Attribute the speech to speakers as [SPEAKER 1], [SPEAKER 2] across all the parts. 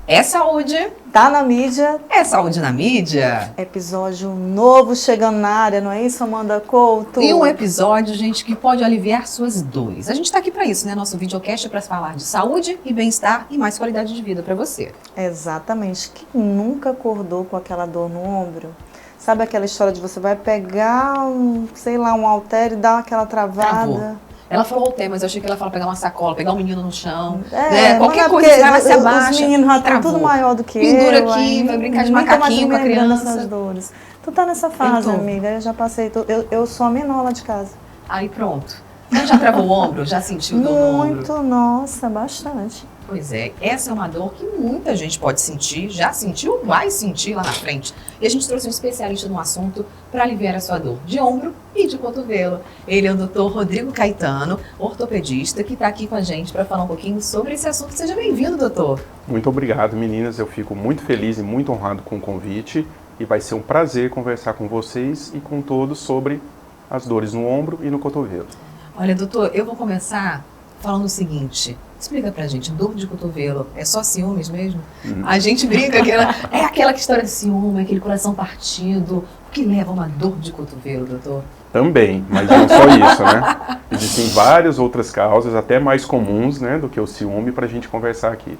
[SPEAKER 1] É saúde.
[SPEAKER 2] Tá na mídia.
[SPEAKER 1] É saúde na mídia.
[SPEAKER 2] Episódio novo chegando na área, não é isso, Amanda Couto?
[SPEAKER 1] E um episódio, gente, que pode aliviar suas dores. A gente tá aqui para isso, né? Nosso videocast é para falar de saúde e bem-estar e mais qualidade de vida para você.
[SPEAKER 2] Exatamente. Quem nunca acordou com aquela dor no ombro? Sabe aquela história de você vai pegar um halter e dar aquela travada?
[SPEAKER 1] Travou. Ela falou halter, mas eu achei que ela falou pegar uma sacola, pegar um menino no chão.
[SPEAKER 2] Qualquer
[SPEAKER 1] coisa que vai se abaixa.
[SPEAKER 2] Os meninos já estão tudo maior do que
[SPEAKER 1] Pendura
[SPEAKER 2] eu.
[SPEAKER 1] aqui, vai brincar de macaquinho com a criança.
[SPEAKER 2] Essas dores. Tu tá nessa fase, amiga, eu já passei. Eu sou a menor lá de casa.
[SPEAKER 1] Aí pronto. Você já travou o ombro? Já sentiu dor no ombro?
[SPEAKER 2] Muito, nossa, bastante.
[SPEAKER 1] Pois é, essa é uma dor que muita gente pode sentir, já sentiu, vai sentir lá na frente. E a gente trouxe um especialista no assunto para aliviar a sua dor de ombro e de cotovelo. Ele é o Dr. Rodrigo Caetano, ortopedista, que está aqui com a gente para falar um pouquinho sobre esse assunto. Seja bem-vindo, doutor.
[SPEAKER 3] Muito obrigado, meninas. Eu fico muito feliz e muito honrado com o convite. E vai ser um prazer conversar com vocês e com todos sobre as dores no ombro e no cotovelo.
[SPEAKER 1] Olha, doutor, eu vou começar falando o seguinte. Explica pra gente, dor de cotovelo é só ciúmes mesmo? A gente brinca que é aquela história de ciúme, aquele coração partido. O que leva a uma dor de cotovelo, doutor?
[SPEAKER 3] Também, mas não só isso, né? Existem várias outras causas, até mais comuns, né, do que o ciúme, pra gente conversar aqui.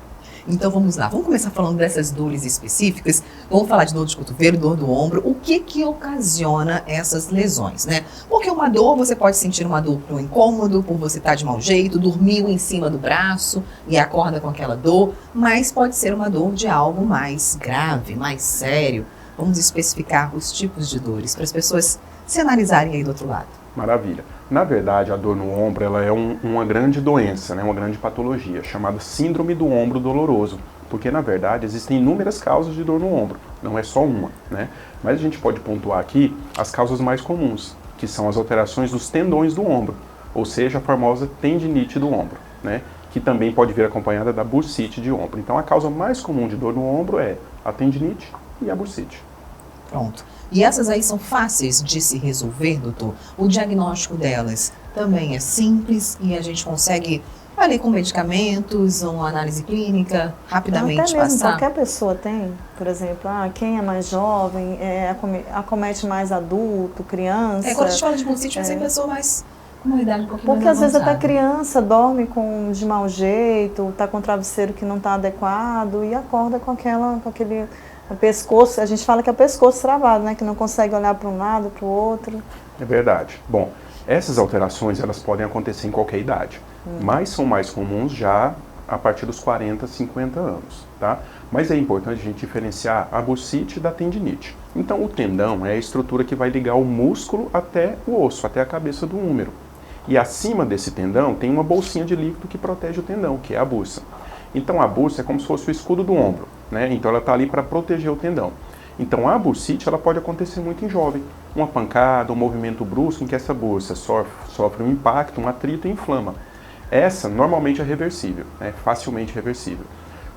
[SPEAKER 1] Então vamos lá, vamos começar falando dessas dores específicas. Vamos falar de dor de cotovelo, dor do ombro. O que ocasiona essas lesões, né? Porque uma dor, você pode sentir uma dor por um incômodo, por você estar de mau jeito, dormiu em cima do braço e acorda com aquela dor, mas pode ser uma dor de algo mais grave, mais sério. Vamos especificar os tipos de dores para as pessoas se analisarem aí do outro lado.
[SPEAKER 3] Maravilha. Na verdade, a dor no ombro ela é uma grande doença, né, uma grande patologia, chamada síndrome do ombro doloroso. Porque, na verdade, existem inúmeras causas de dor no ombro, não é só uma, né? Mas a gente pode pontuar aqui as causas mais comuns, que são as alterações dos tendões do ombro, ou seja, a famosa tendinite do ombro, né? Que também pode vir acompanhada da bursite de ombro. Então, a causa mais comum de dor no ombro é a tendinite e a bursite.
[SPEAKER 1] Pronto. E essas aí são fáceis de se resolver, doutor? O diagnóstico delas também é simples e a gente consegue, ali com medicamentos, uma análise clínica, rapidamente
[SPEAKER 2] até mesmo
[SPEAKER 1] passar?
[SPEAKER 2] Qualquer pessoa tem, por exemplo, quem é mais jovem, acomete mais adulto, criança.
[SPEAKER 1] Quando a gente fala de bursite, você pessoa mais com uma idade um pouquinho
[SPEAKER 2] Porque
[SPEAKER 1] mais
[SPEAKER 2] às vezes
[SPEAKER 1] avançada.
[SPEAKER 2] até criança dorme de mau jeito, está com o travesseiro que não está adequado e acorda com aquele... O pescoço, a gente fala que é o pescoço travado, né? Que não consegue olhar para um lado, para o outro.
[SPEAKER 3] É verdade. Bom, essas alterações elas podem acontecer em qualquer idade, mas são mais comuns já a partir dos 40, 50 anos, tá? Mas é importante a gente diferenciar a bursite da tendinite. Então, o tendão é a estrutura que vai ligar o músculo até o osso, até a cabeça do húmero. E acima desse tendão tem uma bolsinha de líquido que protege o tendão, que é a bursa. Então, a bursa é como se fosse o escudo do ombro, né? Então, ela está ali para proteger o tendão. Então, a bursite ela pode acontecer muito em jovem. Uma pancada, um movimento brusco em que essa bursa sofre um impacto, um atrito e inflama. Essa, normalmente, é reversível, né? Facilmente reversível.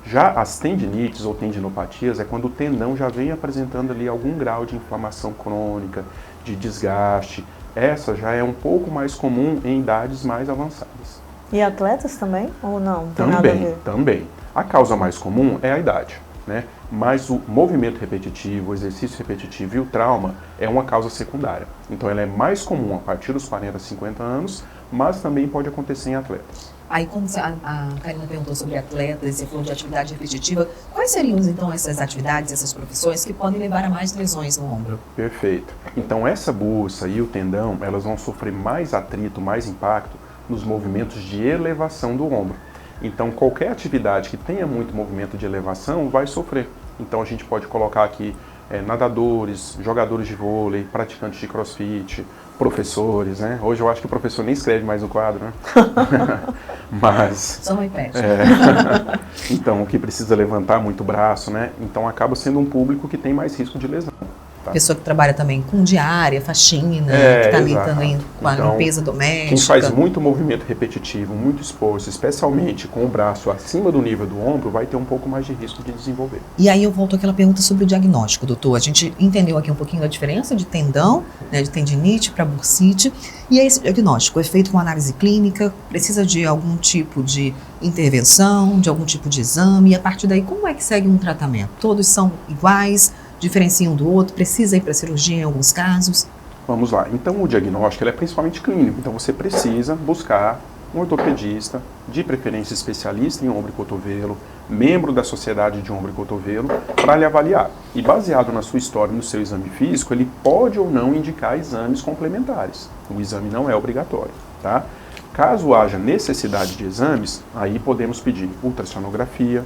[SPEAKER 3] Já as tendinites ou tendinopatias é quando o tendão já vem apresentando ali algum grau de inflamação crônica, de desgaste. Essa já é um pouco mais comum em idades mais avançadas.
[SPEAKER 2] E atletas também? Ou não? Tem nada a ver?
[SPEAKER 3] Também. A causa mais comum é a idade, né? Mas o movimento repetitivo, o exercício repetitivo e o trauma é uma causa secundária. Então ela é mais comum a partir dos 40, 50 anos, mas também pode acontecer em atletas.
[SPEAKER 1] Aí, como a Karina perguntou sobre atletas, você falou de atividade repetitiva, quais seriam então essas atividades, essas profissões que podem levar a mais lesões no ombro?
[SPEAKER 3] Perfeito. Então essa bursa e o tendão, elas vão sofrer mais atrito, mais impacto nos movimentos de elevação do ombro. Então, qualquer atividade que tenha muito movimento de elevação vai sofrer. Então, a gente pode colocar aqui nadadores, jogadores de vôlei, praticantes de crossfit, professores, né? Hoje eu acho que o professor nem escreve mais no quadro, né? Mas...
[SPEAKER 1] Só no iPad.
[SPEAKER 3] Então, o que precisa levantar muito o braço, né? Então, acaba sendo um público que tem mais risco de lesão. Tá?
[SPEAKER 1] Pessoa que trabalha também com diária, faxina, que está ali também com a limpeza doméstica.
[SPEAKER 3] Quem faz muito movimento repetitivo, muito esforço, especialmente com o braço acima do nível do ombro, vai ter um pouco mais de risco de desenvolver.
[SPEAKER 1] E aí eu volto àquela pergunta sobre o diagnóstico, doutor. A gente entendeu aqui um pouquinho da diferença de tendão, né, de tendinite para bursite. E aí esse diagnóstico é feito com análise clínica, precisa de algum tipo de intervenção, de algum tipo de exame, e a partir daí como é que segue um tratamento? Todos são iguais? Diferenciam do outro, precisa ir para cirurgia em alguns casos?
[SPEAKER 3] Vamos lá. Então, o diagnóstico ele é principalmente clínico. Então, você precisa buscar um ortopedista, de preferência especialista em ombro e cotovelo, membro da sociedade de ombro e cotovelo, para lhe avaliar. E baseado na sua história e no seu exame físico, ele pode ou não indicar exames complementares. O exame não é obrigatório, tá? Caso haja necessidade de exames, aí podemos pedir ultrassonografia,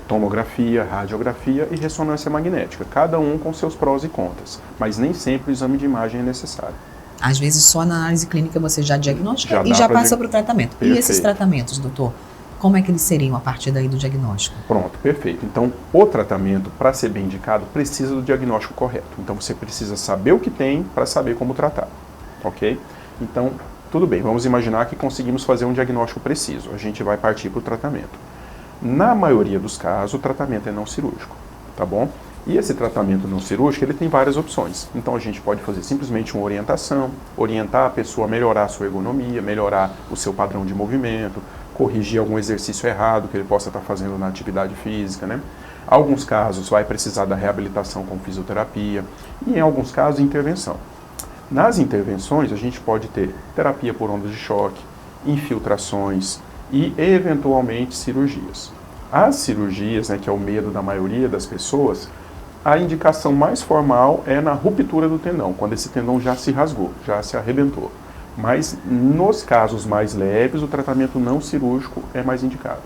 [SPEAKER 3] tomografia, radiografia e ressonância magnética, cada um com seus prós e contras, mas nem sempre o exame de imagem é necessário.
[SPEAKER 1] Às vezes só na análise clínica você já diagnostica e já passa para o tratamento.
[SPEAKER 3] Perfeito.
[SPEAKER 1] E esses tratamentos, doutor, como é que eles seriam a partir daí do diagnóstico?
[SPEAKER 3] Pronto, perfeito. Então, o tratamento, para ser bem indicado, precisa do diagnóstico correto. Então, você precisa saber o que tem para saber como tratar, ok? Então, tudo bem, vamos imaginar que conseguimos fazer um diagnóstico preciso. A gente vai partir para o tratamento. Na maioria dos casos, o tratamento é não cirúrgico, tá bom? E esse tratamento não cirúrgico, ele tem várias opções. Então, a gente pode fazer simplesmente uma orientação, orientar a pessoa a melhorar a sua ergonomia, melhorar o seu padrão de movimento, corrigir algum exercício errado que ele possa estar fazendo na atividade física, né? Alguns casos vai precisar da reabilitação com fisioterapia e, em alguns casos, intervenção. Nas intervenções, a gente pode ter terapia por ondas de choque, infiltrações, e, eventualmente, cirurgias. As cirurgias, né, que é o medo da maioria das pessoas, a indicação mais formal é na ruptura do tendão, quando esse tendão já se rasgou, já se arrebentou. Mas, nos casos mais leves, o tratamento não cirúrgico é mais indicado.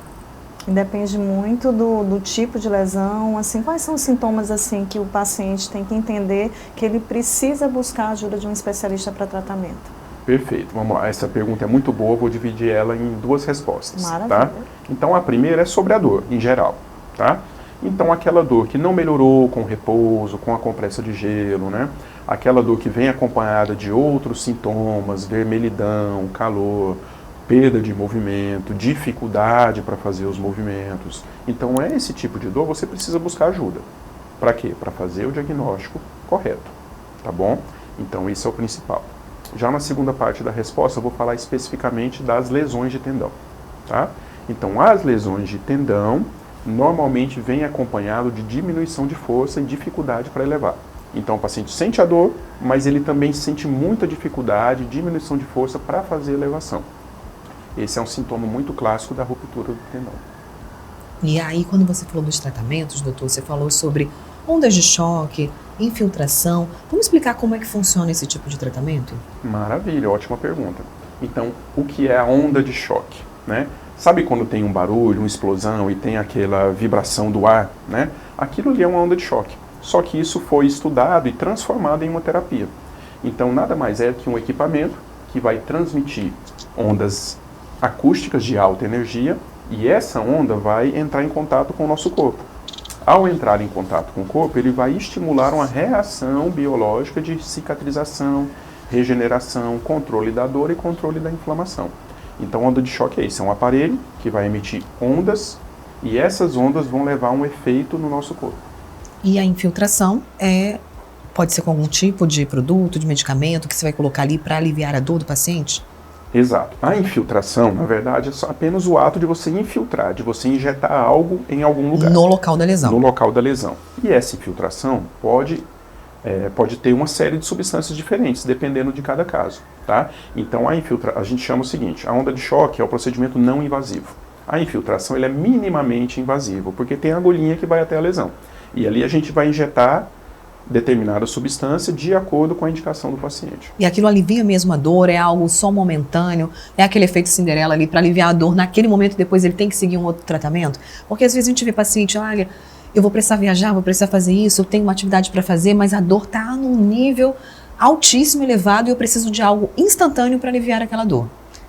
[SPEAKER 2] Depende muito do tipo de lesão, assim, quais são os sintomas assim que o paciente tem que entender que ele precisa buscar a ajuda de um especialista para tratamento?
[SPEAKER 3] Perfeito, vamos lá. Essa pergunta é muito boa, vou dividir ela em duas respostas.
[SPEAKER 2] Maravilha.
[SPEAKER 3] Tá? Então, a primeira é sobre a dor, em geral. Tá? Então, aquela dor que não melhorou com o repouso, com a compressa de gelo, né? Aquela dor que vem acompanhada de outros sintomas, vermelhidão, calor, perda de movimento, dificuldade para fazer os movimentos. Então, é esse tipo de dor, você precisa buscar ajuda. Para quê? Para fazer o diagnóstico correto, tá bom? Então, isso é o principal. Já na segunda parte da resposta, eu vou falar especificamente das lesões de tendão, tá? Então, as lesões de tendão normalmente vêm acompanhado de diminuição de força e dificuldade para elevar. Então, o paciente sente a dor, mas ele também sente muita dificuldade, diminuição de força para fazer elevação. Esse é um sintoma muito clássico da ruptura do tendão.
[SPEAKER 1] E aí, quando você falou dos tratamentos, doutor, você falou sobre ondas de choque, infiltração. Vamos explicar como é que funciona esse tipo de tratamento?
[SPEAKER 3] Maravilha, ótima pergunta. Então, o que é a onda de choque, né? Sabe quando tem um barulho, uma explosão e tem aquela vibração do ar, né? Aquilo ali é uma onda de choque. Só que isso foi estudado e transformado em uma terapia. Então, nada mais é que um equipamento que vai transmitir ondas acústicas de alta energia e essa onda vai entrar em contato com o nosso corpo. Ao entrar em contato com o corpo, ele vai estimular uma reação biológica de cicatrização, regeneração, controle da dor e controle da inflamação. Então, onda de choque é isso, é um aparelho que vai emitir ondas e essas ondas vão levar um efeito no nosso corpo.
[SPEAKER 1] E a infiltração pode ser com algum tipo de produto, de medicamento que você vai colocar ali para aliviar a dor do paciente?
[SPEAKER 3] Exato. A infiltração, na verdade, é só apenas o ato de você infiltrar, de você injetar algo em algum lugar.
[SPEAKER 1] No local da lesão.
[SPEAKER 3] No local da lesão. E essa infiltração pode ter uma série de substâncias diferentes, dependendo de cada caso. Tá? Então, a gente chama o seguinte, a onda de choque é o procedimento não invasivo. A infiltração ele é minimamente invasivo, porque tem a agulhinha que vai até a lesão. E ali a gente vai injetar determinada substância de acordo com a indicação do paciente.
[SPEAKER 1] E aquilo alivia mesmo a dor? É algo só momentâneo? É aquele efeito Cinderela ali para aliviar a dor naquele momento e depois ele tem que seguir um outro tratamento? Porque às vezes a gente vê paciente, olha, eu vou precisar viajar, vou precisar fazer isso, eu tenho uma atividade para fazer, mas a dor está num nível altíssimo, elevado e eu preciso de algo instantâneo para aliviar aquela dor.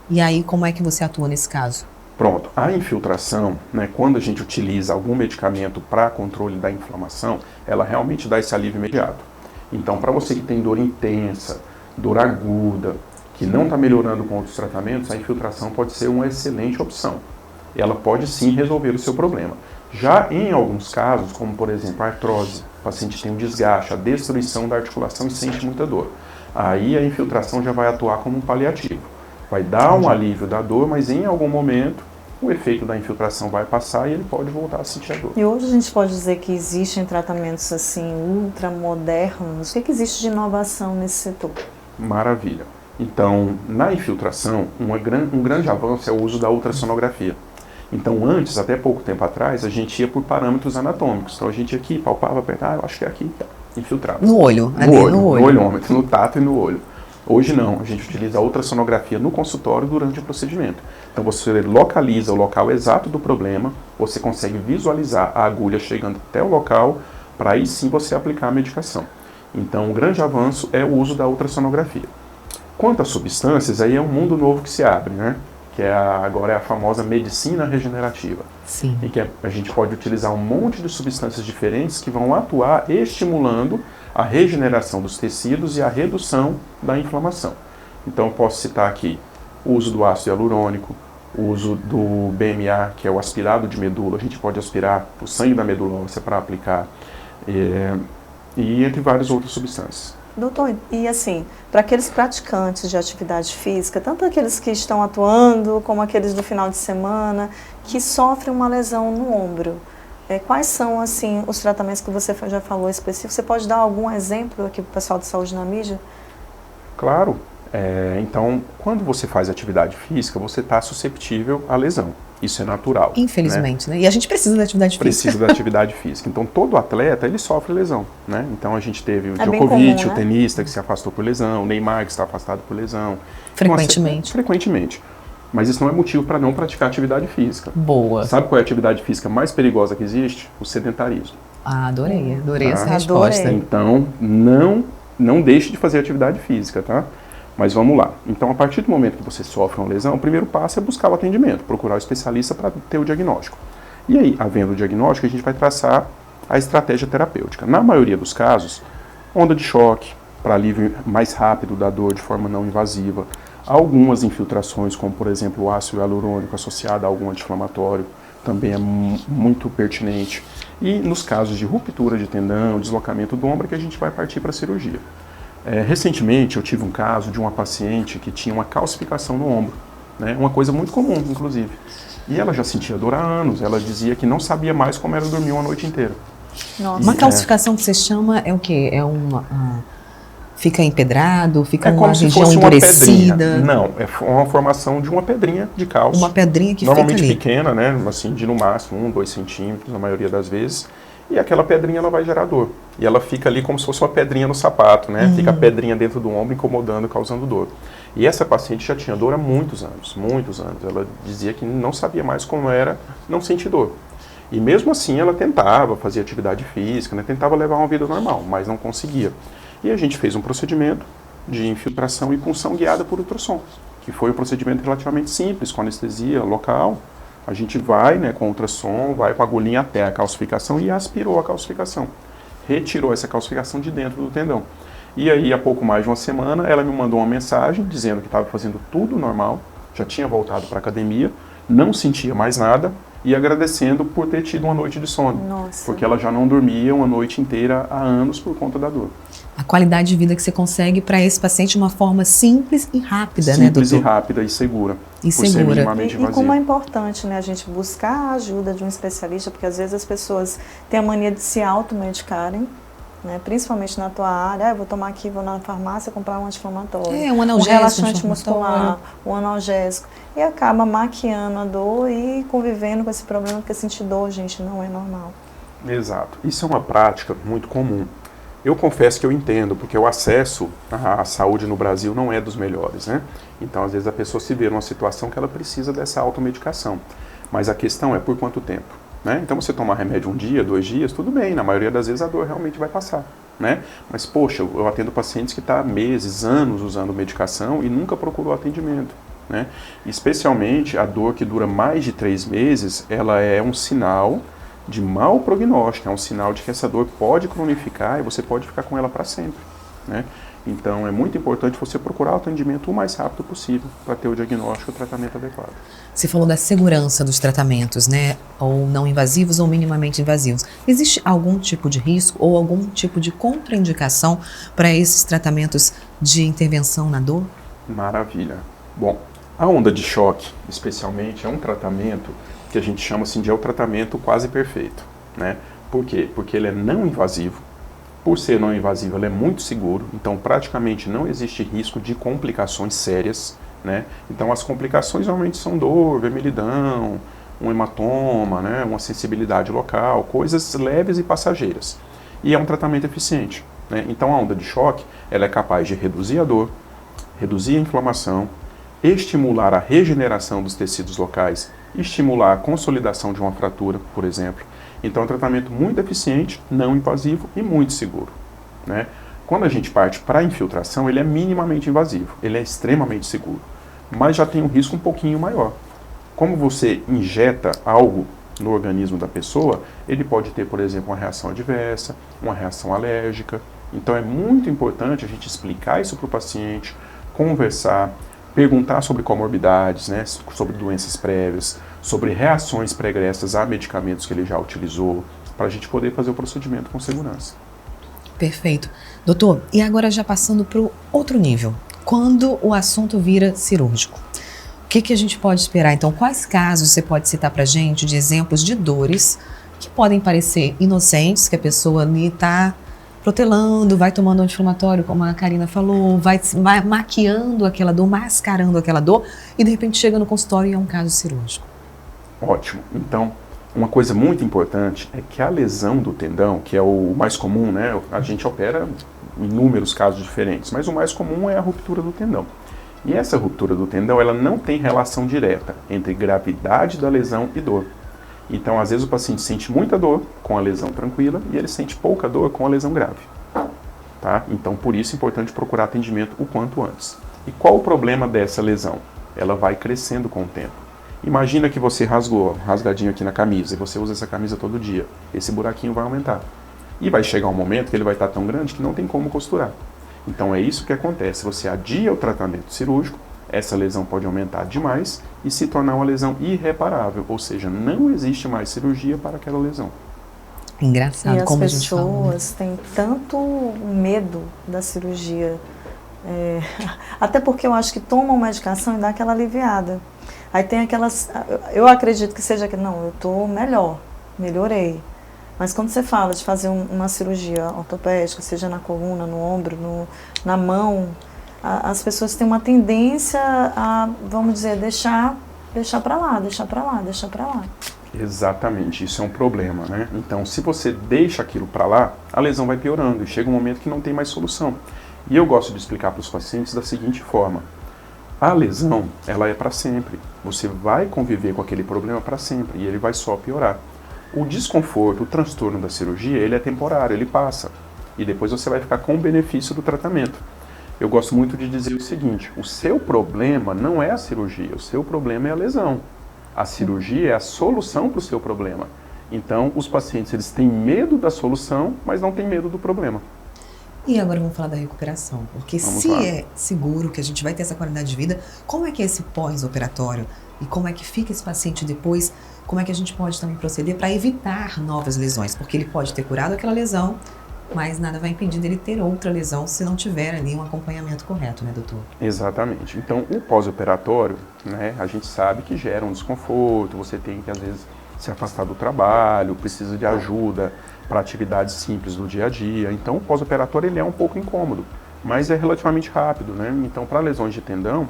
[SPEAKER 1] E aí, como é que você atua nesse caso?
[SPEAKER 3] Pronto, a infiltração, né, quando a gente utiliza algum medicamento para controle da inflamação, ela realmente dá esse alívio imediato. Então, para você que tem dor intensa, dor aguda, que não está melhorando com outros tratamentos, a infiltração pode ser uma excelente opção. Ela pode sim resolver o seu problema. Já em alguns casos, como por exemplo a artrose, o paciente tem um desgaste, a destruição da articulação e sente muita dor. Aí a infiltração já vai atuar como um paliativo. Vai dar um alívio da dor, mas em algum momento o efeito da infiltração vai passar e ele pode voltar a sentir a dor.
[SPEAKER 2] E hoje a gente pode dizer que existem tratamentos assim ultramodernos. O que existe de inovação nesse setor?
[SPEAKER 3] Maravilha. Então, na infiltração, um grande avanço é o uso da ultrassonografia. Então, antes, até pouco tempo atrás, a gente ia por parâmetros anatômicos. Então, a gente ia aqui, palpava, apertava, eu acho que é aqui, tá, infiltrava.
[SPEAKER 1] No olho,
[SPEAKER 3] no olhômetro, no tato e no olho. Hoje não, a gente utiliza a ultrassonografia no consultório durante o procedimento. Então, você localiza o local exato do problema, você consegue visualizar a agulha chegando até o local, para aí sim você aplicar a medicação. Então, o grande avanço é o uso da ultrassonografia. Quanto às substâncias, aí é um mundo novo que se abre, né? Que agora é a famosa medicina regenerativa.
[SPEAKER 1] Sim.
[SPEAKER 3] Em que a gente pode utilizar um monte de substâncias diferentes que vão atuar estimulando a regeneração dos tecidos e a redução da inflamação. Então, eu posso citar aqui o uso do ácido hialurônico, o uso do BMA, que é o aspirado de medula. A gente pode aspirar o sangue da medula óssea para aplicar, e entre várias outras substâncias.
[SPEAKER 2] Doutor, e assim, para aqueles praticantes de atividade física, tanto aqueles que estão atuando, como aqueles do final de semana, que sofrem uma lesão no ombro, quais são, assim, os tratamentos que você já falou específicos? Você pode dar algum exemplo aqui para o pessoal de saúde na mídia?
[SPEAKER 3] Claro. Então, quando você faz atividade física, você está susceptível à lesão. Isso é natural.
[SPEAKER 1] Infelizmente, né? E a gente precisa da atividade física.
[SPEAKER 3] Precisa da atividade física. Então, todo atleta, ele sofre lesão, né? Então, a gente teve o Djokovic,
[SPEAKER 2] comum, né?
[SPEAKER 3] o tenista que se afastou por lesão, o Neymar que está afastado por lesão.
[SPEAKER 1] Frequentemente.
[SPEAKER 3] Frequentemente. Mas isso não é motivo para não praticar atividade física.
[SPEAKER 1] Boa.
[SPEAKER 3] Sabe qual é a atividade física mais perigosa que existe? O sedentarismo.
[SPEAKER 1] Ah, adorei essa
[SPEAKER 2] Adorei.
[SPEAKER 1] resposta.
[SPEAKER 3] Então, não deixe de fazer atividade física, tá? Mas vamos lá. Então, a partir do momento que você sofre uma lesão, o primeiro passo é buscar o atendimento, procurar o especialista para ter o diagnóstico. E aí, havendo o diagnóstico, a gente vai traçar a estratégia terapêutica. Na maioria dos casos, onda de choque, para alívio mais rápido da dor de forma não invasiva. Algumas infiltrações, como por exemplo o ácido hialurônico associado a algum anti-inflamatório, também é muito pertinente. E nos casos de ruptura de tendão, deslocamento do ombro, que a gente vai partir para a cirurgia. Recentemente eu tive um caso de uma paciente que tinha uma calcificação no ombro, né? Uma coisa muito comum, inclusive. E ela já sentia dor há anos, ela dizia que não sabia mais como era dormir uma noite inteira.
[SPEAKER 2] Nossa.
[SPEAKER 1] Uma calcificação que você chama é o quê? É fica empedrado, fica uma
[SPEAKER 3] como se
[SPEAKER 1] região
[SPEAKER 3] fosse
[SPEAKER 1] endurecida?
[SPEAKER 3] Uma pedrinha. Não, é uma formação de uma pedrinha de cálcio.
[SPEAKER 1] Uma pedrinha que
[SPEAKER 3] normalmente
[SPEAKER 1] fica ali.
[SPEAKER 3] pequena, né? Assim, de no máximo 1, 2 centímetros, na maioria das vezes. E aquela pedrinha ela vai gerar dor. E ela fica ali como se fosse uma pedrinha no sapato, né? Fica a pedrinha dentro do ombro, incomodando, causando dor. E essa paciente já tinha dor há muitos anos, muitos anos. Ela dizia que não sabia mais como era não sentir dor. E mesmo assim ela tentava fazer atividade física, né? Tentava levar uma vida normal, mas não conseguia. E a gente fez um procedimento de infiltração e punção guiada por ultrassom, que foi um procedimento relativamente simples, com anestesia local. A gente vai, né, com ultrassom, vai com a agulhinha até a calcificação e aspirou a calcificação. Retirou essa calcificação de dentro do tendão. E aí, há pouco mais de uma semana, ela me mandou uma mensagem dizendo que estava fazendo tudo normal, já tinha voltado para a academia, não sentia mais nada e agradecendo por ter tido uma noite de sono.
[SPEAKER 2] Nossa.
[SPEAKER 3] Porque ela já não dormia uma noite inteira há anos por conta da dor.
[SPEAKER 1] A qualidade de vida que você consegue para esse paciente de uma forma simples e rápida, né, doutor?
[SPEAKER 3] Simples e rápida e segura.
[SPEAKER 1] E
[SPEAKER 3] por ser
[SPEAKER 1] segura.
[SPEAKER 3] minimamente
[SPEAKER 2] E
[SPEAKER 3] invasiva.
[SPEAKER 2] como é importante, né, a gente buscar a ajuda de um especialista, porque às vezes as pessoas têm a mania de se automedicarem, né, principalmente na tua área. Eu vou tomar aqui, vou na farmácia comprar um anti-inflamatório,
[SPEAKER 1] Um analgésico,
[SPEAKER 2] um relaxante
[SPEAKER 1] anti-inflamatório.
[SPEAKER 2] muscular, um analgésico, e acaba maquiando a dor e convivendo com esse problema, porque sentir dor, gente, não é normal.
[SPEAKER 3] Exato. Isso é uma prática muito comum. Eu confesso que eu entendo, porque o acesso à saúde no Brasil não é dos melhores, né? Então, às vezes, a pessoa se vê numa situação que ela precisa dessa automedicação. Mas a questão é por quanto tempo, né? Então, você tomar remédio 1 dia, 2 dias, tudo bem. Na maioria das vezes, a dor realmente vai passar, né? Mas, poxa, eu atendo pacientes que estão há meses, anos usando medicação e nunca procurou atendimento. né? Especialmente a dor que dura mais de 3 meses, ela é um sinal de mau prognóstico, é um sinal de que essa dor pode cronificar e você pode ficar com ela para sempre, né? Então é muito importante você procurar o atendimento o mais rápido possível para ter o diagnóstico e o tratamento adequado.
[SPEAKER 1] Você falou da segurança dos tratamentos, né? Ou não invasivos ou minimamente invasivos. Existe algum tipo de risco ou algum tipo de contraindicação para esses tratamentos de intervenção na dor?
[SPEAKER 3] Maravilha. Bom, a onda de choque, especialmente, é um tratamento que a gente chama assim de o tratamento quase perfeito, né? Por quê? Porque ele é não invasivo. Por ser não invasivo, ele é muito seguro, então praticamente não existe risco de complicações sérias, né? Então as complicações normalmente são dor, vermelhidão, um hematoma, né? Uma sensibilidade local, coisas leves e passageiras. E é um tratamento eficiente, né? Então a onda de choque, ela é capaz de reduzir a dor, reduzir a inflamação, estimular a regeneração dos tecidos locais, estimular a consolidação de uma fratura, por exemplo. Então é um tratamento muito eficiente, não invasivo e muito seguro, né? Quando a gente parte para a infiltração, ele é minimamente invasivo, ele é extremamente seguro, mas já tem um risco um pouquinho maior. Como você injeta algo no organismo da pessoa, ele pode ter, por exemplo, uma reação adversa, uma reação alérgica. Então é muito importante a gente explicar isso para o paciente, conversar, perguntar sobre comorbidades, né, sobre doenças prévias, sobre reações pregressas a medicamentos que ele já utilizou, para a gente poder fazer o procedimento com segurança.
[SPEAKER 1] Perfeito. Doutor, e agora já passando para o outro nível, quando o assunto vira cirúrgico, o que a gente pode esperar? Então, quais casos você pode citar para a gente de exemplos de dores que podem parecer inocentes, que a pessoa ali está protelando, vai tomando anti-inflamatório, como a Karina falou, vai maquiando aquela dor, mascarando aquela dor, e de repente chega no consultório e é um caso cirúrgico.
[SPEAKER 3] Ótimo. Então, uma coisa muito importante é que a lesão do tendão, que é o mais comum, né? A gente opera em inúmeros casos diferentes, mas o mais comum é a ruptura do tendão. E essa ruptura do tendão, ela não tem relação direta entre gravidade da lesão e dor. Então, às vezes o paciente sente muita dor com a lesão tranquila e ele sente pouca dor com a lesão grave, tá? Então, por isso é importante procurar atendimento o quanto antes. E qual o problema dessa lesão? Ela vai crescendo com o tempo. Imagina que você rasgou, rasgadinho aqui na camisa, e você usa essa camisa todo dia. Esse buraquinho vai aumentar. E vai chegar um momento que ele vai estar tão grande que não tem como costurar. Então é isso que acontece. Você adia o tratamento cirúrgico, essa lesão pode aumentar demais e se tornar uma lesão irreparável. Ou seja, não existe mais cirurgia para aquela lesão.
[SPEAKER 1] Engraçado, como a gente falou.
[SPEAKER 2] E as pessoas têm tanto medo da cirurgia. Até porque eu acho que tomam medicação e dá aquela aliviada. Aí tem aquelas, eu acredito que seja que, não, eu estou melhorei. Mas quando você fala de fazer uma cirurgia ortopédica, seja na coluna, no ombro, na mão, as pessoas têm uma tendência a, vamos dizer, deixar para lá.
[SPEAKER 3] Exatamente, isso é um problema, né? Então, se você deixa aquilo para lá, a lesão vai piorando e chega um momento que não tem mais solução. E eu gosto de explicar para os pacientes da seguinte forma: a lesão, ela é para sempre. Você vai conviver com aquele problema para sempre e ele vai só piorar. O desconforto, o transtorno da cirurgia, ele é temporário, ele passa. E depois você vai ficar com o benefício do tratamento. Eu gosto muito de dizer o seguinte: o seu problema não é a cirurgia, o seu problema é a lesão. A cirurgia é a solução para o seu problema. Então, os pacientes, eles têm medo da solução, mas não têm medo do problema.
[SPEAKER 1] E agora vamos falar da recuperação, porque se é seguro que a gente vai ter essa qualidade de vida, como é que é esse pós-operatório? E como é que fica esse paciente depois? Como é que a gente pode também proceder para evitar novas lesões? Porque ele pode ter curado aquela lesão, mas nada vai impedir dele ter outra lesão se não tiver ali um acompanhamento correto, né, doutor?
[SPEAKER 3] Exatamente. Então, o pós-operatório, né, a gente sabe que gera um desconforto, você tem que, às vezes, se afastar do trabalho, precisa de ajuda para atividades simples do dia a dia. Então, o pós-operatório ele é um pouco incômodo, mas é relativamente rápido, né? Então, para lesões de tendão,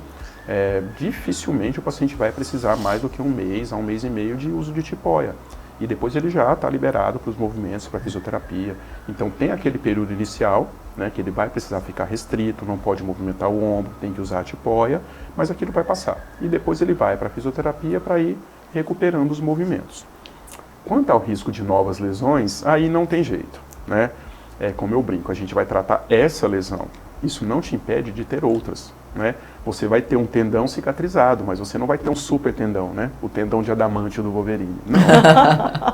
[SPEAKER 3] dificilmente o paciente vai precisar mais do que 1 mês a 1 mês e meio de uso de tipóia. E depois ele já está liberado para os movimentos, para a fisioterapia. Então, tem aquele período inicial, né, que ele vai precisar ficar restrito, não pode movimentar o ombro, tem que usar a tipóia, mas aquilo vai passar. E depois ele vai para a fisioterapia para ir recuperando os movimentos. Quanto ao risco de novas lesões, aí não tem jeito, né? Como eu brinco, a gente vai tratar essa lesão, isso não te impede de ter outras, né? Você vai ter um tendão cicatrizado, mas você não vai ter um super tendão, né? O tendão de adamante do Wolverine. Não.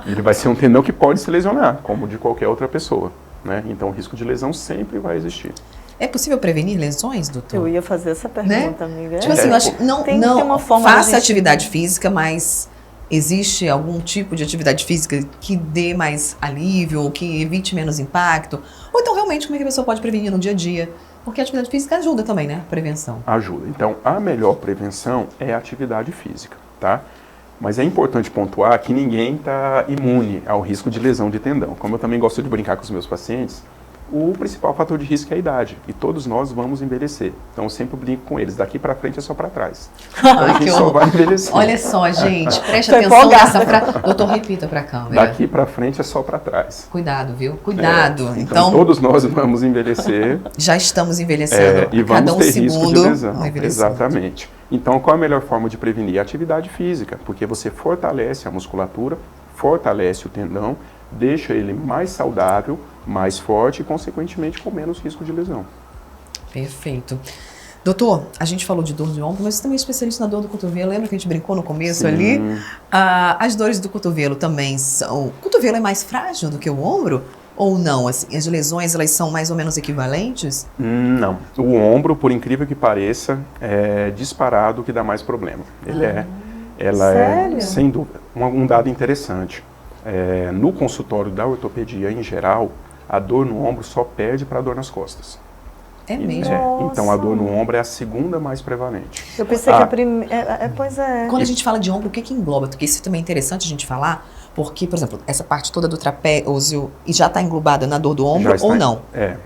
[SPEAKER 3] Ele vai ser um tendão que pode se lesionar, como de qualquer outra pessoa, né? Então o risco de lesão sempre vai existir.
[SPEAKER 1] É possível prevenir lesões, doutor?
[SPEAKER 2] Eu ia fazer essa pergunta, amiga.
[SPEAKER 1] Tipo assim, eu acho que
[SPEAKER 2] Tem que ter uma forma de
[SPEAKER 1] faça
[SPEAKER 2] gente-
[SPEAKER 1] atividade física, mas existe algum tipo de atividade física que dê mais alívio, ou que evite menos impacto? Ou então, realmente, como é que a pessoa pode prevenir no dia a dia? Porque a atividade física ajuda também, né? A prevenção.
[SPEAKER 3] Ajuda. Então, a melhor prevenção é a atividade física, tá? Mas é importante pontuar que ninguém está imune ao risco de lesão de tendão. Como eu também gosto de brincar com os meus pacientes, o principal fator de risco é a idade. E todos nós vamos envelhecer. Então, eu sempre brinco com eles, daqui para frente é só para trás. Então, a gente
[SPEAKER 1] que
[SPEAKER 3] só
[SPEAKER 1] horror.
[SPEAKER 3] vai envelhecer.
[SPEAKER 1] Olha só, gente, preste
[SPEAKER 2] Tô
[SPEAKER 1] atenção
[SPEAKER 2] empolgada.
[SPEAKER 1] nessa frase. Doutor, repita para a câmera.
[SPEAKER 3] Daqui para frente é só para trás.
[SPEAKER 1] Cuidado, viu? Cuidado.
[SPEAKER 3] Então, todos nós vamos envelhecer
[SPEAKER 1] já estamos envelhecendo.
[SPEAKER 3] e
[SPEAKER 1] Cada
[SPEAKER 3] vamos
[SPEAKER 1] um
[SPEAKER 3] ter risco de
[SPEAKER 1] segundo.
[SPEAKER 3] lesão.
[SPEAKER 1] um envelhecimento.
[SPEAKER 3] Exatamente. Então, qual a melhor forma de prevenir? A atividade física, porque você fortalece a musculatura, fortalece o tendão, deixa ele mais saudável, mais forte e, consequentemente, com menos risco de lesão.
[SPEAKER 1] Perfeito. Doutor, a gente falou de dor de ombro, mas você também é especialista na dor do cotovelo. Lembra que a gente brincou no começo
[SPEAKER 3] Sim.
[SPEAKER 1] ali? As dores do cotovelo também são... O cotovelo é mais frágil do que o ombro? Ou não? Assim, as lesões, elas são mais ou menos equivalentes?
[SPEAKER 3] Não. O ombro, por incrível que pareça, é disparado o que dá mais problema. Ela
[SPEAKER 2] Sério?
[SPEAKER 3] é, sem dúvida, um dado interessante. No consultório da ortopedia, em geral, a dor no ombro só perde para a dor nas costas.
[SPEAKER 1] É mesmo?
[SPEAKER 3] Então, a dor no ombro é a segunda mais prevalente.
[SPEAKER 2] Eu pensei que a primeira... Pois é.
[SPEAKER 1] Quando a gente fala de ombro, o que que engloba? Porque isso também é interessante a gente falar, porque, por exemplo, essa parte toda do trapézio e já está englobada na dor do ombro
[SPEAKER 3] Já está
[SPEAKER 1] ou não?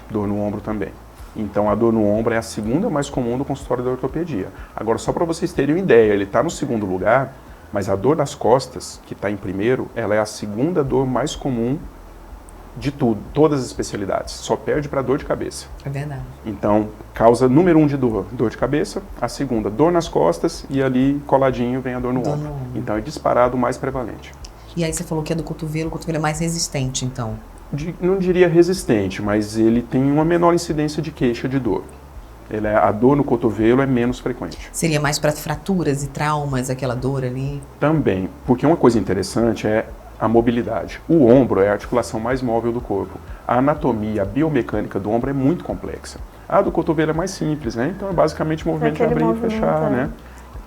[SPEAKER 3] Dor no ombro também. Então, a dor no ombro é a segunda mais comum do consultório da ortopedia. Agora, só para vocês terem uma ideia, ele está no segundo lugar, mas a dor das costas, que está em primeiro, ela é a segunda dor mais comum de tudo, todas as especialidades. Só perde para dor de cabeça.
[SPEAKER 1] É verdade.
[SPEAKER 3] Então, causa número 1 de dor de cabeça, a segunda, dor nas costas, e ali, coladinho, vem a dor no
[SPEAKER 1] Dor
[SPEAKER 3] ombro.
[SPEAKER 1] no ombro.
[SPEAKER 3] Então, é disparado o mais prevalente.
[SPEAKER 1] E aí você falou que é do cotovelo, o cotovelo é mais resistente, então.
[SPEAKER 3] Não diria resistente, mas ele tem uma menor incidência de queixa de dor. A dor no cotovelo é menos frequente.
[SPEAKER 1] Seria mais para fraturas e traumas, aquela dor ali?
[SPEAKER 3] Também, porque uma coisa interessante é a mobilidade. O ombro é a articulação mais móvel do corpo. A anatomia, a biomecânica do ombro é muito complexa. A do cotovelo é mais simples, né? Então é basicamente o movimento de
[SPEAKER 2] aquele
[SPEAKER 3] abrir e
[SPEAKER 2] movimento,
[SPEAKER 3] fechar, né?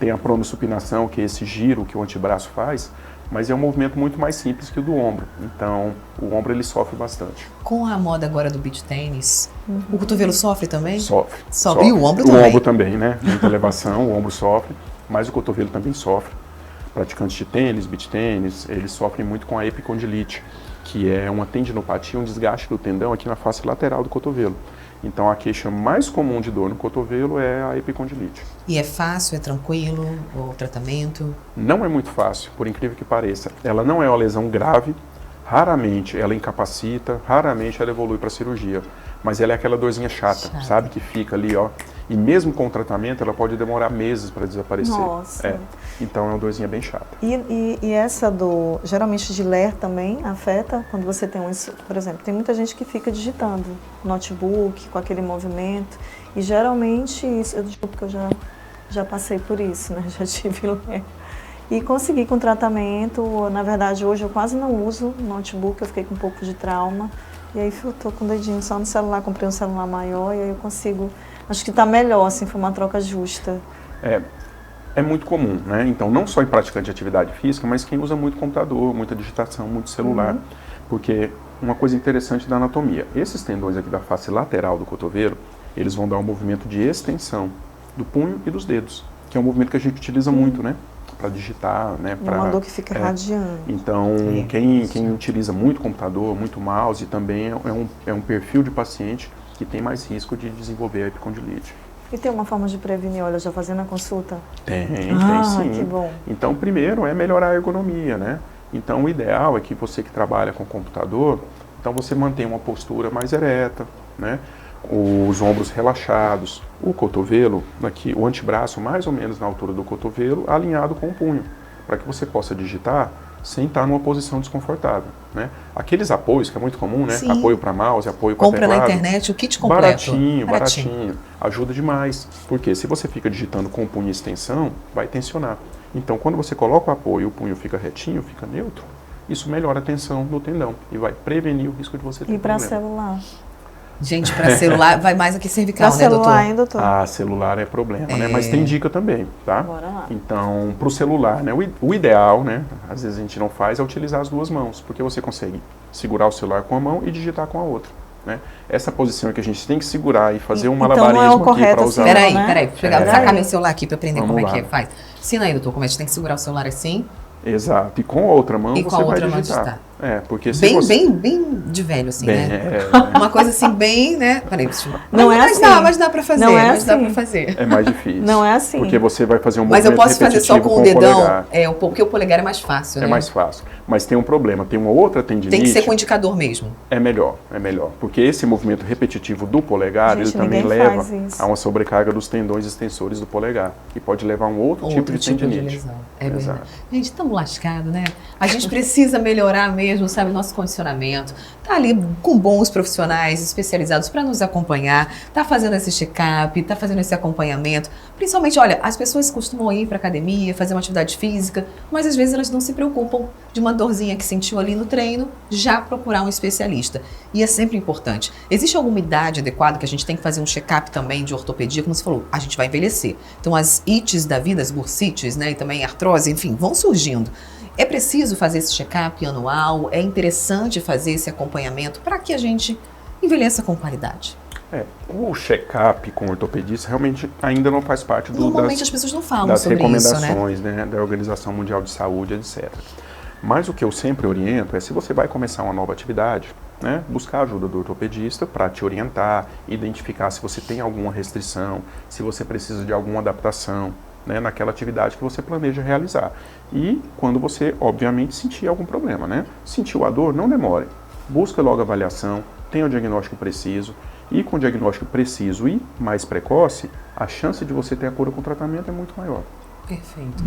[SPEAKER 3] Tem a pronossupinação, que é esse giro que o antebraço faz, mas é um movimento muito mais simples que o do ombro. Então, o ombro ele sofre bastante.
[SPEAKER 1] Com a moda agora do beach tênis, o cotovelo sofre também?
[SPEAKER 3] Sofre.
[SPEAKER 1] E o ombro também?
[SPEAKER 3] O ombro também, né? Muita elevação, o ombro sofre, mas o cotovelo também sofre. Praticantes de tênis, beach tênis, eles sofrem muito com a epicondilite, que é uma tendinopatia, um desgaste do tendão aqui na face lateral do cotovelo. Então, a queixa mais comum de dor no cotovelo é a epicondilite.
[SPEAKER 1] E é fácil, é tranquilo o tratamento?
[SPEAKER 3] Não é muito fácil, por incrível que pareça. Ela não é uma lesão grave, raramente ela incapacita, raramente ela evolui para cirurgia. Mas ela é aquela dorzinha chata, sabe? Que fica ali, ó. E mesmo com o tratamento, ela pode demorar meses para desaparecer.
[SPEAKER 2] Nossa.
[SPEAKER 3] Então é uma dorzinha bem chata.
[SPEAKER 2] E essa dor, geralmente de ler também afeta quando você tem por exemplo, tem muita gente que fica digitando notebook com aquele movimento e geralmente isso, eu digo porque eu já passei por isso, né? Já tive ler. E consegui com tratamento, na verdade hoje eu quase não uso notebook, eu fiquei com um pouco de trauma e aí eu tô com o dedinho só no celular, comprei um celular maior e aí eu consigo, acho que tá melhor, assim, foi uma troca justa.
[SPEAKER 3] É muito comum, né? Então, não só em praticante de atividade física, mas quem usa muito computador, muita digitação, muito celular. Porque uma coisa interessante da anatomia, esses tendões aqui da face lateral do cotovelo, eles vão dar um movimento de extensão do punho e dos dedos, que é um movimento que a gente utiliza muito, né? Para digitar, né?
[SPEAKER 2] É uma dor que fica radiante.
[SPEAKER 3] Então, quem utiliza muito computador, muito mouse, também é um perfil de paciente que tem mais risco de desenvolver a epicondilite.
[SPEAKER 2] E tem uma forma de prevenir, olha, já fazendo a consulta?
[SPEAKER 3] Tem sim.
[SPEAKER 2] Que bom.
[SPEAKER 3] Então, primeiro é melhorar a ergonomia, né? Então, o ideal é que você que trabalha com computador, então você mantenha uma postura mais ereta, né? Os ombros relaxados, o cotovelo, aqui, o antebraço mais ou menos na altura do cotovelo, alinhado com o punho, para que você possa digitar sem estar numa posição desconfortável, né? Aqueles apoios, que é muito comum, né?
[SPEAKER 1] Sim.
[SPEAKER 3] Apoio para mouse, apoio para teclado.
[SPEAKER 1] Compra na internet o kit completo.
[SPEAKER 3] Baratinho. Ajuda demais. Porque se você fica digitando com o punho e extensão, vai tensionar. Então, quando você coloca o apoio e o punho fica retinho, fica neutro, isso melhora a tensão no tendão e vai prevenir o risco de você ter
[SPEAKER 2] E para
[SPEAKER 3] problema.
[SPEAKER 2] celular?
[SPEAKER 1] Gente, para celular vai mais aqui cervical,
[SPEAKER 2] Para
[SPEAKER 1] né, doutor?
[SPEAKER 2] celular, hein, doutor?
[SPEAKER 3] Ah, celular é problema, né? Mas tem dica também, tá?
[SPEAKER 2] Bora lá.
[SPEAKER 3] Então, para o celular, né? O ideal, né? Às vezes a gente não faz, é utilizar as duas mãos, porque você consegue segurar o celular com a mão e digitar com a outra, né? Essa posição é que a gente tem que segurar e fazer um
[SPEAKER 2] Então,
[SPEAKER 3] malabarismo
[SPEAKER 2] não é o
[SPEAKER 3] aqui
[SPEAKER 2] correto
[SPEAKER 3] para usar.
[SPEAKER 2] assim,
[SPEAKER 1] Peraí,
[SPEAKER 2] né?
[SPEAKER 1] peraí. Vou
[SPEAKER 2] Peraí.
[SPEAKER 1] sacar meu celular aqui para aprender
[SPEAKER 3] Vamos
[SPEAKER 1] como
[SPEAKER 3] lá.
[SPEAKER 1] é que faz. Ensina aí, doutor, como é que a gente tem que segurar o celular assim.
[SPEAKER 3] Exato. E com a outra mão
[SPEAKER 1] E
[SPEAKER 3] você
[SPEAKER 1] com a
[SPEAKER 3] vai
[SPEAKER 1] outra mão
[SPEAKER 3] digitar.
[SPEAKER 1] digitar.
[SPEAKER 3] É, porque se
[SPEAKER 1] Bem,
[SPEAKER 3] você...
[SPEAKER 1] bem de velho, assim,
[SPEAKER 3] Bem,
[SPEAKER 1] né? Uma coisa assim, bem, né? Peraí,
[SPEAKER 2] Não é
[SPEAKER 1] mas
[SPEAKER 2] assim.
[SPEAKER 1] mas dá pra fazer,
[SPEAKER 2] Não é
[SPEAKER 1] mas dá
[SPEAKER 2] assim.
[SPEAKER 1] pra fazer.
[SPEAKER 3] é mais difícil.
[SPEAKER 2] Não é assim.
[SPEAKER 3] Porque você vai fazer um
[SPEAKER 1] Mas
[SPEAKER 3] movimento
[SPEAKER 1] eu posso fazer só
[SPEAKER 3] repetitivo
[SPEAKER 1] com o dedão,
[SPEAKER 3] polegar.
[SPEAKER 1] porque o polegar é mais fácil,
[SPEAKER 3] É
[SPEAKER 1] né?
[SPEAKER 3] mais fácil. Mas tem um problema, tem uma outra tendinite.
[SPEAKER 1] Tem que ser com o indicador mesmo.
[SPEAKER 3] É melhor. Porque esse movimento repetitivo do polegar,
[SPEAKER 2] Gente,
[SPEAKER 3] ele também
[SPEAKER 2] ninguém
[SPEAKER 3] leva
[SPEAKER 2] faz isso.
[SPEAKER 3] a uma sobrecarga dos tendões extensores do polegar, que pode levar a um outro tipo de tendinite.
[SPEAKER 1] lesão. É verdade.
[SPEAKER 3] Exato.
[SPEAKER 1] Gente, estamos lascados, né? A gente precisa melhorar mesmo, sabe, o nosso condicionamento. Tá ali com bons profissionais especializados para nos acompanhar, tá fazendo esse check-up, tá fazendo esse acompanhamento. Principalmente, olha, as pessoas costumam ir para academia, fazer uma atividade física, mas às vezes elas não se preocupam de uma dorzinha que sentiu ali no treino, já procurar um especialista. E é sempre importante. Existe alguma idade adequada que a gente tem que fazer um check-up também de ortopedia? Como você falou, a gente vai envelhecer. Então as ites da vida, as bursites, né, e também artrose, enfim, vão surgindo. É preciso fazer esse check-up anual? É interessante fazer esse acompanhamento para que a gente envelheça com qualidade?
[SPEAKER 3] O check-up com ortopedista realmente ainda não faz parte
[SPEAKER 1] Normalmente as pessoas não falam
[SPEAKER 3] das
[SPEAKER 1] sobre isso, né?
[SPEAKER 3] recomendações, né, da Organização Mundial de Saúde, etc. Mas o que eu sempre oriento é, se você vai começar uma nova atividade, né, buscar a ajuda do ortopedista para te orientar, identificar se você tem alguma restrição, se você precisa de alguma adaptação, né, naquela atividade que você planeja realizar. E quando você, obviamente, sentir algum problema, né? Sentiu a dor, não demore. Busca logo a avaliação, tenha o diagnóstico preciso. E com o diagnóstico preciso e mais precoce, a chance de você ter a cura com o tratamento é muito maior.
[SPEAKER 1] Perfeito.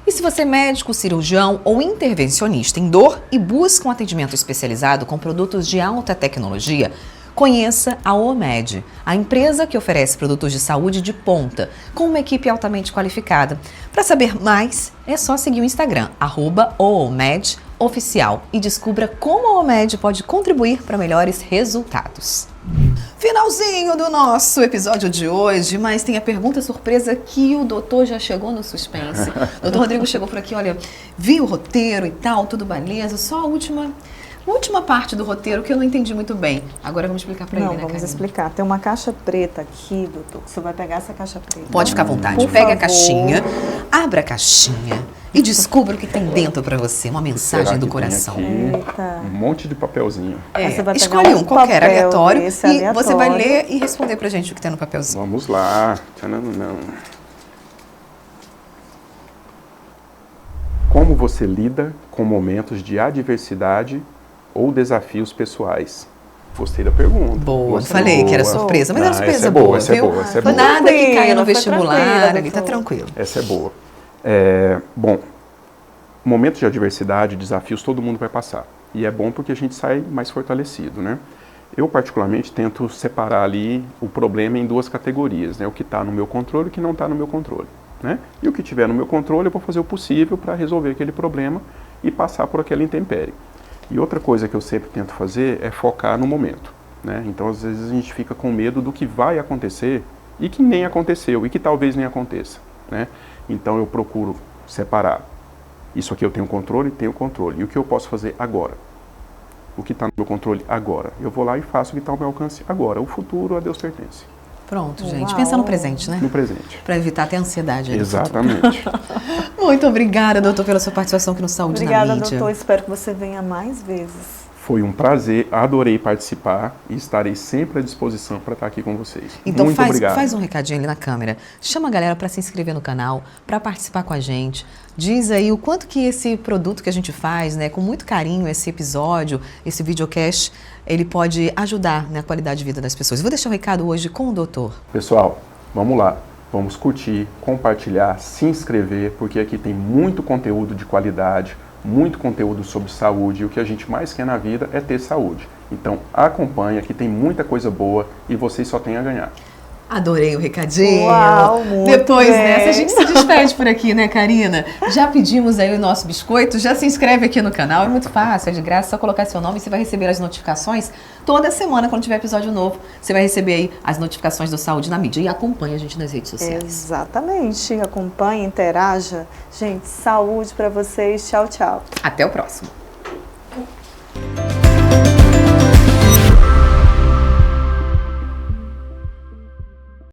[SPEAKER 1] E se você é médico, cirurgião ou intervencionista em dor e busca um atendimento especializado com produtos de alta tecnologia, conheça a OMED, a empresa que oferece produtos de saúde de ponta, com uma equipe altamente qualificada. Para saber mais, é só seguir o Instagram, @OMEDOficial, e descubra como a OMED pode contribuir para melhores resultados. Finalzinho do nosso episódio de hoje, mas tem a pergunta surpresa que o doutor já chegou no suspense. O doutor Rodrigo chegou por aqui, olha, vi o roteiro e tal, tudo beleza, só a última parte do roteiro que eu não entendi muito bem. Agora vamos explicar para ele, né,
[SPEAKER 2] Vamos
[SPEAKER 1] Karine?
[SPEAKER 2] explicar. Tem uma caixa preta aqui, doutor. Você vai pegar essa caixa preta.
[SPEAKER 1] Pode ficar à vontade.
[SPEAKER 2] Por
[SPEAKER 1] Pega a
[SPEAKER 2] favor.
[SPEAKER 1] caixinha, abra a caixinha e descubra o que tem dentro para você, uma mensagem
[SPEAKER 3] Será
[SPEAKER 1] do
[SPEAKER 3] que
[SPEAKER 1] coração.
[SPEAKER 3] tem aqui
[SPEAKER 2] Eita.
[SPEAKER 3] um monte de papelzinho.
[SPEAKER 1] É,
[SPEAKER 2] Você vai pegar
[SPEAKER 1] escolhe
[SPEAKER 2] um
[SPEAKER 1] um qualquer,
[SPEAKER 2] papel
[SPEAKER 1] aleatório,
[SPEAKER 2] desse,
[SPEAKER 1] e você vai
[SPEAKER 2] aleatório.
[SPEAKER 1] ler e responder pra gente o que tem no papelzinho.
[SPEAKER 3] Vamos lá. Tchananã. Como você lida com momentos de adversidade ou desafios pessoais? Gostei da pergunta.
[SPEAKER 1] Boa,
[SPEAKER 3] Gostei.
[SPEAKER 1] falei que era
[SPEAKER 3] Boa.
[SPEAKER 1] surpresa, mas
[SPEAKER 3] Ah,
[SPEAKER 1] era surpresa
[SPEAKER 3] essa é boa, essa é
[SPEAKER 1] viu?
[SPEAKER 3] boa, essa é
[SPEAKER 1] Foi
[SPEAKER 3] boa.
[SPEAKER 1] nada que caia no
[SPEAKER 2] Foi
[SPEAKER 1] vestibular,
[SPEAKER 2] tranquila,
[SPEAKER 1] ali tá
[SPEAKER 2] doutor.
[SPEAKER 1] tranquilo.
[SPEAKER 3] Essa é boa. Bom, momentos de adversidade, desafios, todo mundo vai passar. E é bom porque a gente sai mais fortalecido, né? Eu, particularmente, tento separar ali o problema em duas categorias, né? O que está no meu controle e o que não está no meu controle, né? E o que tiver no meu controle, eu vou fazer o possível para resolver aquele problema e passar por aquela intempérie. E outra coisa que eu sempre tento fazer é focar no momento, né? Então, às vezes, a gente fica com medo do que vai acontecer e que nem aconteceu e que talvez nem aconteça, né? Então, eu procuro separar. Isso aqui eu tenho controle, tenho controle. E o que eu posso fazer agora? O que está no meu controle agora? Eu vou lá e faço o que está ao meu alcance agora. O futuro a Deus pertence.
[SPEAKER 1] Pronto, gente.
[SPEAKER 2] Uau.
[SPEAKER 1] Pensa no presente, né?
[SPEAKER 3] No presente.
[SPEAKER 1] Pra evitar até a ansiedade aí do futuro.
[SPEAKER 3] Exatamente.
[SPEAKER 1] Muito obrigada, doutor, pela sua participação aqui no Saúde
[SPEAKER 2] Obrigada,
[SPEAKER 1] na Mídia.
[SPEAKER 2] doutor. Espero que você venha mais vezes.
[SPEAKER 3] Foi um prazer, adorei participar e estarei sempre à disposição para estar aqui com vocês.
[SPEAKER 1] Então
[SPEAKER 3] Muito obrigado.
[SPEAKER 1] faz um recadinho ali na câmera. Chama a galera para se inscrever no canal, para participar com a gente. Diz aí o quanto que esse produto que a gente faz, né, com muito carinho, esse episódio, esse videocast, ele pode ajudar na qualidade de vida das pessoas. Vou deixar o recado hoje com o doutor.
[SPEAKER 3] Pessoal, vamos lá. Vamos curtir, compartilhar, se inscrever, porque aqui tem muito conteúdo de qualidade muito conteúdo sobre saúde, e o que a gente mais quer na vida é ter saúde. Então, acompanha, que tem muita coisa boa e vocês só têm a ganhar.
[SPEAKER 1] Adorei o recadinho.
[SPEAKER 2] Uau, muito
[SPEAKER 1] Depois
[SPEAKER 2] bem.
[SPEAKER 1] dessa, a gente se despede por aqui, né, Karina? Já pedimos aí o nosso biscoito, já se inscreve aqui no canal, é muito fácil, é de graça, é só colocar seu nome e você vai receber as notificações toda semana, quando tiver episódio novo, você vai receber aí as notificações do Saúde na Mídia. E acompanha a gente nas redes sociais.
[SPEAKER 2] Exatamente, acompanhe, interaja. Gente, saúde para vocês, tchau, tchau.
[SPEAKER 1] Até o próximo.